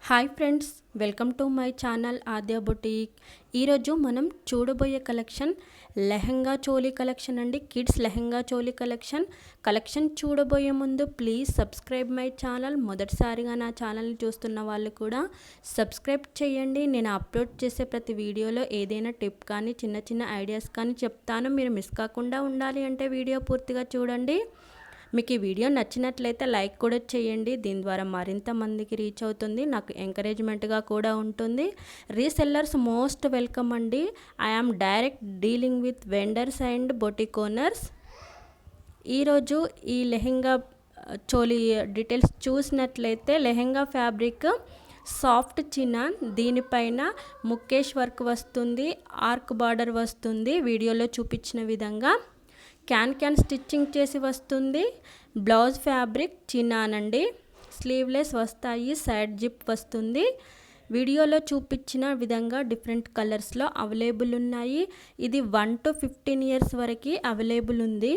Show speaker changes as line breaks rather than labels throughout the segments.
Hi friends, welcome to my channel Aadya boutique. ఈరోజు మనం చూడబోయే కలెక్షన్ లెహంగా చోలీ కలెక్షన్ అండి. కిడ్స్ లెహంగా చోలీ కలెక్షన్ చూడబోయే ముందు ప్లీజ్ సబ్స్క్రైబ్ మై ఛానల్. మొదటిసారిగా నా ఛానల్ని చూస్తున్న వాళ్ళు కూడా సబ్స్క్రైబ్ చేయండి. నేను అప్లోడ్ చేసే ప్రతి వీడియోలో ఏదైనా టిప్ కానీ చిన్న చిన్న ఐడియాస్ కానీ చెప్తాను. మీరు మిస్ కాకుండా ఉండాలి అంటే వీడియో పూర్తిగా చూడండి. మీకు ఈ వీడియో నచ్చినట్లయితే లైక్ కూడా చేయండి. దీని ద్వారా మరింత మందికి రీచ్ అవుతుంది, నాకు ఎంకరేజ్మెంట్గా కూడా ఉంటుంది. రీసెల్లర్స్ మోస్ట్ వెల్కమ్ అండి. I am direct dealing with vendors and boutique owners. ఈరోజు ఈ లెహెంగా చోలీ డీటెయిల్స్ చూసినట్లయితే లెహెంగా ఫ్యాబ్రిక్ సాఫ్ట్ చినాన్, దీనిపైన ముఖేష్ వర్క్ వస్తుంది, ఆర్క్ బార్డర్ వస్తుంది. వీడియోలో చూపించిన విధంగా క్యాన్ స్టిచ్చింగ్ చేసి వస్తుంది. బ్లౌజ్ ఫ్యాబ్రిక్ చినాన్ అండి. స్లీవ్లెస్ వస్తాయి, సైడ్ జిప్ వస్తుంది. వీడియోలో చూపించిన విధంగా డిఫరెంట్ కలర్స్లో అవైలబుల్ ఉన్నాయి. ఇది 1 to 15 ఇయర్స్ వరకు అవైలబుల్ ఉంది.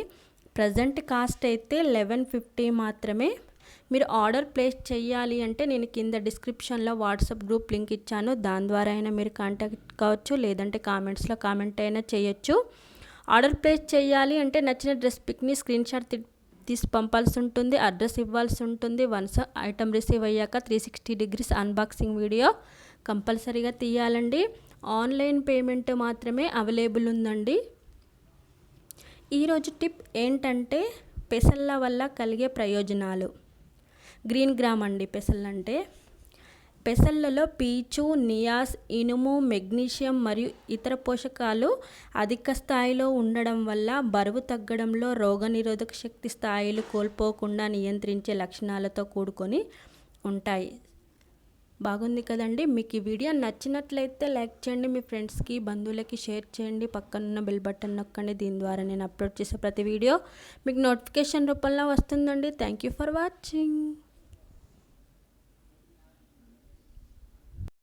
ప్రజెంట్ కాస్ట్ అయితే 1150 మాత్రమే. మీరు ఆర్డర్ ప్లేస్ చేయాలి అంటే నేను కింద డిస్క్రిప్షన్లో వాట్సాప్ గ్రూప్ లింక్ ఇచ్చాను, దాని ద్వారా అయినా మీరు కాంటాక్ట్ కావచ్చు, లేదంటే కామెంట్స్లో కామెంట్ అయినా చేయొచ్చు. ఆర్డర్ ప్లేస్ చేయాలి అంటే నచ్చిన డ్రెస్ పిక్ని స్క్రీన్ షాట్ తీసి పంపాల్సి ఉంటుంది, అడ్రస్ ఇవ్వాల్సి ఉంటుంది. వన్స్ ఐటమ్ రిసీవ్ అయ్యాక 360 degrees అన్బాక్సింగ్ వీడియో కంపల్సరీగా తీయాలండి. ఆన్లైన్ పేమెంట్ మాత్రమే అవైలబుల్ ఉందండి. ఈరోజు టిప్ ఏంటంటే పెసళ్ళ వల్ల కలిగే ప్రయోజనాలు. గ్రీన్ గ్రామ్ అండి పెసళ్ళు అంటే. పెసళ్ళలో పీచు, నియాస్, ఇనుము, మెగ్నీషియం మరియు ఇతర పోషకాలు అధిక స్థాయిలో ఉండడం వల్ల బరువు తగ్గడంలో, రోగనిరోధక శక్తి స్థాయిలు కోల్పోకుండా నియంత్రించే లక్షణాలతో కూడుకొని ఉంటాయి. బాగుంది కదండి. మీకు ఈ వీడియో నచ్చినట్లయితే లైక్ చేయండి, మీ ఫ్రెండ్స్కి బంధువులకి షేర్ చేయండి, పక్కనున్న బెల్ బటన్ నొక్కండి. దీని ద్వారా నేను అప్లోడ్ చేసే ప్రతి వీడియో మీకు నోటిఫికేషన్ రూపంలో వస్తుందండి. Thank you for watching.